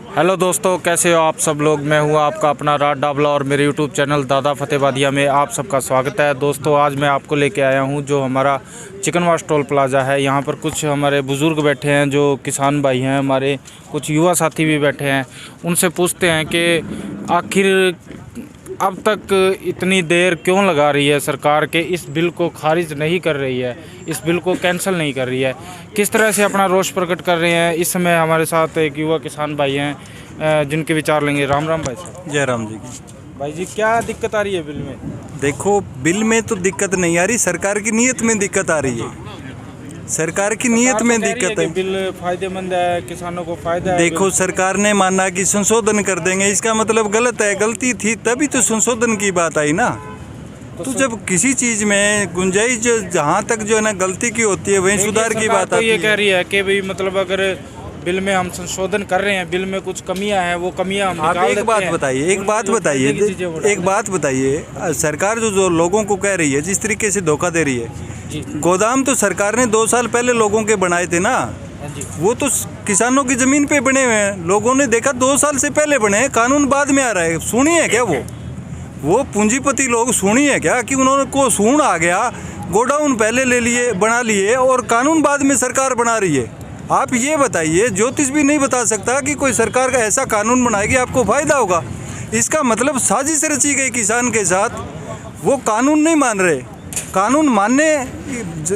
Hello दोस्तों, कैसे हो आप सब लोग। मैं हूँ आपका अपना राज डाबला और मेरे यूट्यूब चैनल दादा फतेहबादिया में आप सबका स्वागत है। दोस्तों, आज मैं आपको लेके आया हूँ जो हमारा चिकन वाश टोल प्लाज़ा है। यहाँ पर कुछ हमारे बुज़ुर्ग बैठे हैं जो किसान भाई हैं, हमारे कुछ युवा साथी भी बैठे हैं। उनसे पूछते हैं कि आखिर अब तक इतनी देर क्यों लगा रही है सरकार के इस बिल को खारिज नहीं कर रही है, इस बिल को कैंसिल नहीं कर रही है, किस तरह से अपना रोष प्रकट कर रहे हैं। इस समय हमारे साथ एक युवा किसान भाई हैं जिनके विचार लेंगे। राम राम भाई साहब। जय राम जी की। भाई जी, क्या दिक्कत आ रही है बिल में? देखो, बिल में तो दिक्कत नहीं आ रही, सरकार की नीयत में दिक्कत आ रही है। सरकार की नीयत में दिक्कत है। बिल फायदेमंद है, किसानों को फायदा है। देखो, सरकार ने माना कि संशोधन कर देंगे, इसका मतलब गलत है। गलती थी तभी तो संशोधन की बात आई ना। तो जब किसी चीज में गुंजाइश जहाँ तक जो है ना गलती की होती है वहीं सुधार की बात आती है। ये कह रही है कि भाई मतलब अगर बिल में हम संशोधन कर रहे हैं, बिल में कुछ कमियां हैं, वो कमियां हम निकाल देते हैं। एक बात बताइए, सरकार जो लोगों को कह रही है, जिस तरीके से धोखा दे रही है। गोदाम तो सरकार ने 2 साल पहले लोगों के बनाए थे ना। वो तो किसानों की जमीन पे बने हुए हैं। लोगों ने देखा 2 साल से पहले बने हैं, कानून बाद में आ रहा है। सुनिए क्या वो पूंजीपति लोग सुनिए क्या कि उन्होंने को सून आ गया, गोडाउन पहले ले लिए, बना लिए और कानून बाद में सरकार बना रही है। आप ये बताइए, ज्योतिष भी नहीं बता सकता कि कोई सरकार का ऐसा कानून बनाएगी आपको फायदा होगा। इसका मतलब साजिश रची गई किसान के साथ। वो कानून नहीं मान रहे। कानून मानने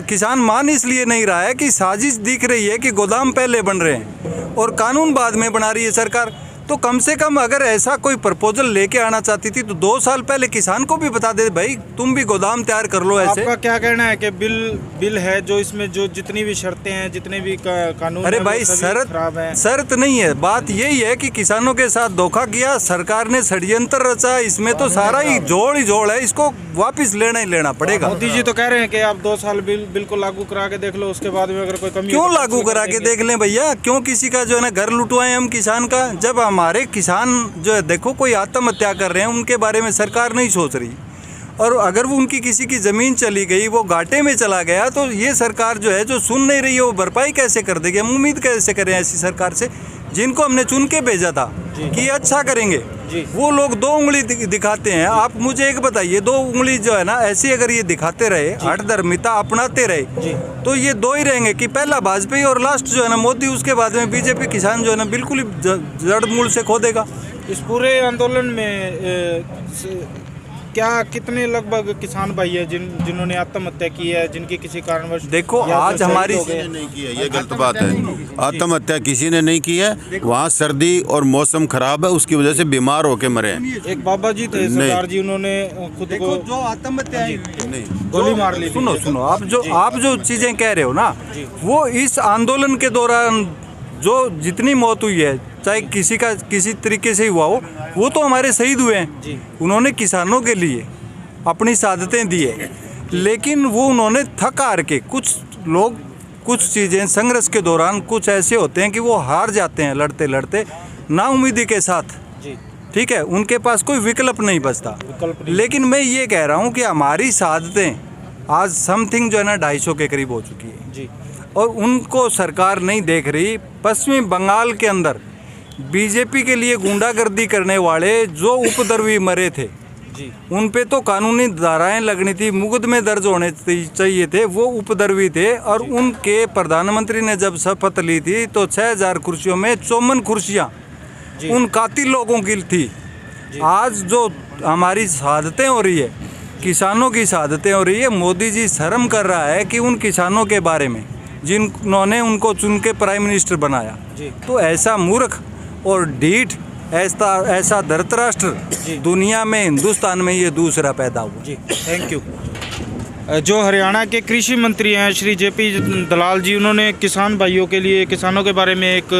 किसान मान इसलिए नहीं रहा है कि साजिश दिख रही है कि गोदाम पहले बन रहे हैं और कानून बाद में बना रही है सरकार। तो कम से कम अगर ऐसा कोई प्रपोजल लेके आना चाहती थी तो 2 साल पहले किसान को भी बता दे, भाई तुम भी गोदाम तैयार कर लो। ऐसे आपका क्या कहना है कि बिल है जो इसमें जो जितनी भी शर्तें हैं, जितने भी कानून, अरे भाई, शर्त नहीं है। बात यही है कि किसानों के साथ धोखा किया सरकार ने, षड्यंत्र रचा। इसमें तो सारा ही जोड़ है, इसको वापिस लेना ही लेना पड़ेगा। मोदी जी तो कह रहे हैं कि आप 2 साल बिल को लागू करा के देख लो, उसके बाद में अगर कोई कमी क्यों लागू करा के देख लें भैया? क्यों किसी का जो है ना घर लुटवाएं हम किसान का? जब हमारे किसान जो है, देखो कोई आत्महत्या कर रहे हैं, उनके बारे में सरकार नहीं सोच रही। और अगर वो उनकी किसी की ज़मीन चली गई, वो घाटे में चला गया, तो ये सरकार जो है जो सुन नहीं रही है वो भरपाई कैसे कर देगी? हम उम्मीद कैसे करें ऐसी सरकार से, जिनको हमने चुन के भेजा था कि अच्छा करेंगे। वो लोग 2 उंगली दिखाते हैं। आप मुझे एक बताइए, 2 उंगली जो है ना ऐसे अगर ये दिखाते रहे, हठधर्मिता अपनाते रहे, तो ये 2 ही रहेंगे कि पहला भाजपा और लास्ट जो है ना मोदी, उसके बाद में बीजेपी। किसान जो है ना बिल्कुल ही जड़ मूल से खो देगा। इस पूरे आंदोलन में क्या कितने लगभग किसान भाई है जिन्होंने आत्महत्या की है, जिनकी किसी कारणवश? देखो, आज हमारी नहीं की है, ये गलत बात है। आत्महत्या किसी ने नहीं की है। वहाँ सर्दी और मौसम खराब है, उसकी वजह से बीमार होके मरे हैं। एक बाबा जी थे सरदार जी, उन्होंने खुद को जो आत्महत्या गोली मार ली। सुनो, आप जो चीजें कह रहे हो ना, वो इस आंदोलन के दौरान जो जितनी मौत हुई है, चाहे किसी तरीके से हुआ हो, वो तो हमारे शहीद हुए हैं। उन्होंने किसानों के लिए अपनी शहादतें दी है, लेकिन वो उन्होंने थक हार के, कुछ लोग कुछ चीज़ें संघर्ष के दौरान कुछ ऐसे होते हैं कि वो हार जाते हैं लड़ते लड़ते नाउम्मीदी के साथ। ठीक है, उनके पास कोई विकल्प नहीं बचता। लेकिन मैं ये कह रहा हूँ कि हमारी शहादतें आज समथिंग जो है ना 250 के करीब हो चुकी है और उनको सरकार नहीं देख रही। पश्चिमी बंगाल के अंदर बीजेपी के लिए गुंडागर्दी करने वाले जो उपद्रवी मरे थे, उन पे तो कानूनी धाराएं लगनी थी, मुकदमे दर्ज होने चाहिए थे। वो उपद्रवी थे और उनके प्रधानमंत्री ने जब शपथ ली थी तो 6000 कुर्सियों में 54 कुर्सियाँ उन कातिल लोगों की थी। आज जो हमारी शहादतें हो रही है, किसानों की शहादतें हो रही है, मोदी जी शर्म कर रहा है कि उन किसानों के बारे में जिन्होंने उनको चुन के प्राइम मिनिस्टर बनाया। तो ऐसा मूर्ख और ढीठ, ऐसा धृतराष्ट्र दुनिया में, हिंदुस्तान में ये दूसरा पैदा हुआ। Thank you. जो हरियाणा के कृषि मंत्री हैं श्री जेपी दलाल जी, उन्होंने किसान भाइयों के लिए, किसानों के बारे में एक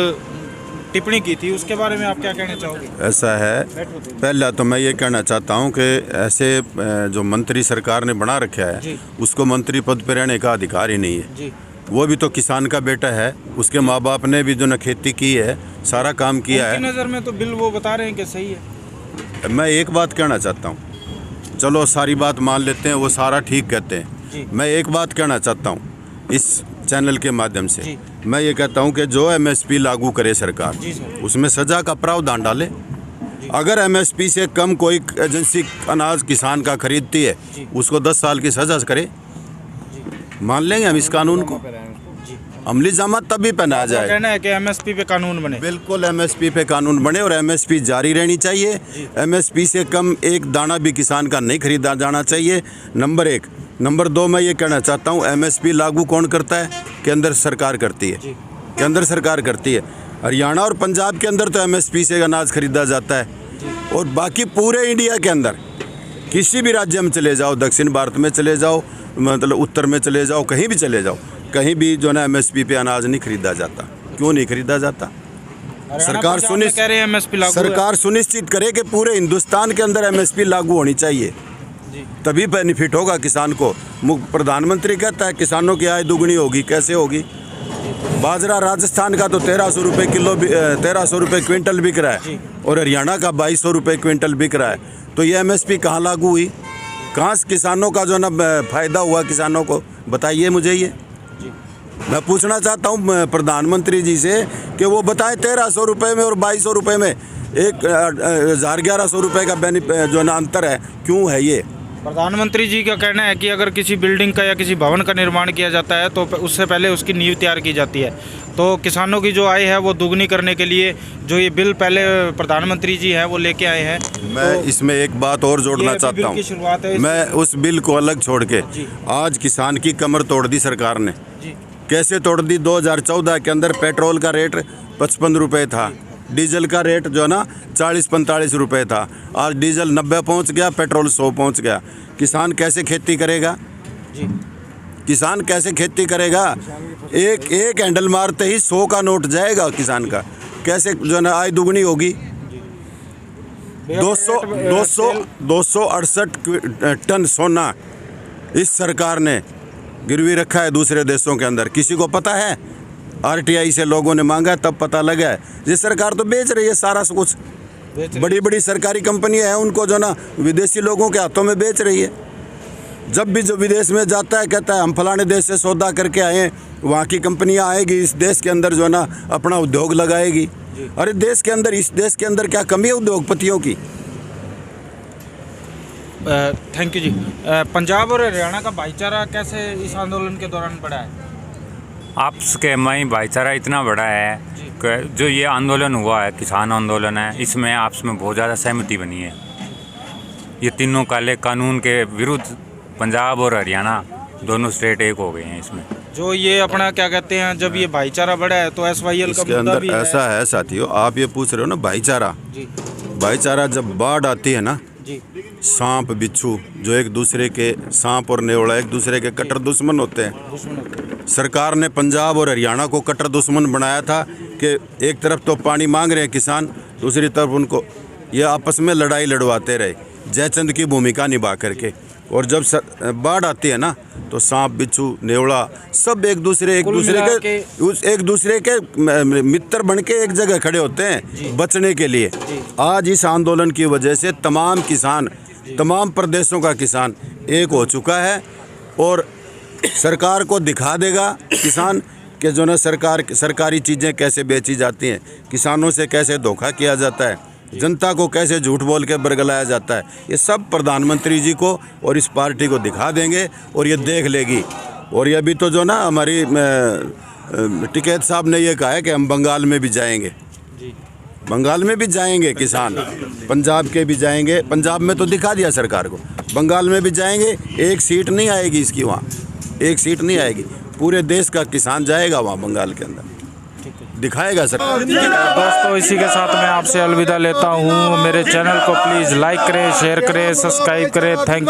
टिप्पणी की थी, उसके बारे में आप क्या कहना चाहोगे? ऐसा है, पहला तो मैं ये कहना चाहता हूँ कि ऐसे जो मंत्री सरकार ने बना रखा है, उसको मंत्री पद पर रहने का अधिकार ही नहीं है। वो भी तो किसान का बेटा है, उसके माँ बाप ने भी जो न खेती की है, सारा काम किया है। नज़र में तो बिल वो बता रहे हैं कि सही है। मैं एक बात कहना चाहता हूँ, चलो सारी बात मान लेते हैं, वो सारा ठीक कहते हैं। मैं एक बात कहना चाहता हूँ इस चैनल के माध्यम से मैं ये कहता हूँ कि जो एमएसपी लागू करे सरकार, जी सर। उसमें सजा का प्रावधान डाले। अगर एमएसपी से कम कोई एजेंसी अनाज किसान का खरीदती है, उसको 10 साल की सजा करे। मान लेंगे हम इस कानून को, अमली जामा तभी पहनाया जाए। कहना है कि एमएसपी पे कानून बने। बिल्कुल एमएसपी पे कानून बने और एमएसपी जारी रहनी चाहिए। एमएसपी से कम एक दाना भी किसान का नहीं खरीदा जाना चाहिए, नंबर 1। नंबर 2, मैं ये कहना चाहता हूँ, एमएसपी लागू कौन करता है? केंद्र सरकार करती है। केंद्र सरकार करती है। हरियाणा और पंजाब के अंदर तो एमएसपी से अनाज खरीदा जाता है, और बाकी पूरे इंडिया के अंदर किसी भी राज्य में चले जाओ, दक्षिण भारत में चले जाओ, मतलब उत्तर में चले जाओ, कहीं भी चले जाओ, कहीं भी जो ना एमएसपी पे अनाज नहीं खरीदा जाता। क्यों नहीं खरीदा जाता? सरकार सरकार सुनिश्चित करे कि पूरे हिंदुस्तान के अंदर एमएसपी लागू होनी चाहिए, तभी बेनिफिट होगा किसान को। प्रधानमंत्री कहता है किसानों की आय दुगनी होगी, कैसे होगी? बाजरा राजस्थान का तो 1300 रुपये किलो, 1300 रुपये क्विंटल बिक रहा है, और हरियाणा का 2200 रुपये क्विंटल बिक रहा है। तो ये एमएसपी कहाँ लागू हुई? कहाँ किसानों का जो ना फायदा हुआ किसानों को? बताइए मुझे ये। मैं पूछना चाहता हूँ प्रधानमंत्री जी से कि वो बताएं 1300 रुपये में और 2200 रुपये में 1100 रुपये का जो ना अंतर है, क्यों है ये? प्रधानमंत्री जी का कहना है कि अगर किसी बिल्डिंग का या किसी भवन का निर्माण किया जाता है तो उससे पहले उसकी नींव तैयार की जाती है। तो किसानों की जो आय है वो दुगनी करने के लिए जो ये बिल पहले प्रधानमंत्री जी हैं वो लेके आए हैं। मैं इसमें एक बात और जोड़ना चाहता हूँ। मैं उस बिल को अलग छोड़ के, आज किसान की कमर तोड़ दी सरकार ने। कैसे तोड़ दी? 2014 के अंदर पेट्रोल का रेट 55 रुपये था, डीजल का रेट जो है ना 40-45 रुपये था। आज डीजल 90 पहुंच गया, पेट्रोल 100 पहुंच गया। किसान कैसे खेती करेगा? किसान कैसे खेती करेगा? एक हैंडल मारते ही 100 का नोट जाएगा किसान का। कैसे जो है ना आय दुगनी होगी? 268 टन सोना इस सरकार ने गिरवी रखा है दूसरे देशों के अंदर। किसी को पता है? आरटीआई से लोगों ने मांगा तब पता लगा है। ये सरकार तो बेच रही है सारा कुछ। बड़ी बड़ी सरकारी कंपनियां हैं, उनको जो ना विदेशी लोगों के हाथों में बेच रही है। जब भी जो विदेश में जाता है कहता है हम फलाने देश से सौदा करके आए हैं, वहाँ की कंपनियां आएगी इस देश के अंदर जो है ना अपना उद्योग लगाएगी। अरे देश के अंदर, इस देश के अंदर क्या कमी है उद्योगपतियों की? थैंक यू जी। पंजाब और हरियाणा का भाईचारा कैसे इस आंदोलन के दौरान बढ़ा है? आपस के में भाईचारा इतना बड़ा है कि जो ये आंदोलन हुआ है, किसान आंदोलन है, इसमें आपस में बहुत ज़्यादा सहमति बनी है। ये तीनों काले कानून के विरुद्ध पंजाब और हरियाणा दोनों स्टेट एक हो गए हैं इसमें। जो ये अपना क्या कहते हैं, जब ये भाईचारा बढ़ा है तो SYL का मुद्दा भी है। ऐसा है साथियों, आप ये पूछ रहे हो ना भाईचारा। भाईचारा जब बाढ़ आती है ना, सांप बिच्छू जो एक दूसरे के, सांप और नेवला एक दूसरे के कट्टर दुश्मन होते हैं। सरकार ने पंजाब और हरियाणा को कट्टर दुश्मन बनाया था कि एक तरफ तो पानी मांग रहे हैं किसान, दूसरी तरफ उनको ये आपस में लड़ाई लड़वाते रहे जयचंद की भूमिका निभा करके। और जब बाढ़ आती है ना तो सांप बिच्छू नेवला सब एक दूसरे के मित्र बन के एक जगह खड़े होते हैं बचने के लिए। आज इस आंदोलन की वजह से तमाम किसान, तमाम प्रदेशों का किसान एक हो चुका है, और सरकार को दिखा देगा किसान कि जो ना सरकारी चीज़ें कैसे बेची जाती हैं, किसानों से कैसे धोखा किया जाता है, जनता को कैसे झूठ बोल के बरगलाया जाता है। ये सब प्रधानमंत्री जी को और इस पार्टी को दिखा देंगे और ये देख लेगी। और ये भी तो जो ना हमारी टिकैत साहब ने ये कहा है कि हम बंगाल में भी जाएंगे। बंगाल में भी जाएंगे किसान, पंजाब के भी जाएंगे। पंजाब में तो दिखा दिया सरकार को, बंगाल में भी जाएंगे। एक सीट नहीं आएगी इसकी वहाँ, एक सीट नहीं आएगी। पूरे देश का किसान जाएगा वहाँ बंगाल के अंदर, दिखाएगा सरकार। दोस्तों इसी के साथ मैं आपसे अलविदा लेता हूँ। मेरे चैनल को प्लीज़ लाइक करें, शेयर करें, सब्सक्राइब करें। थैंक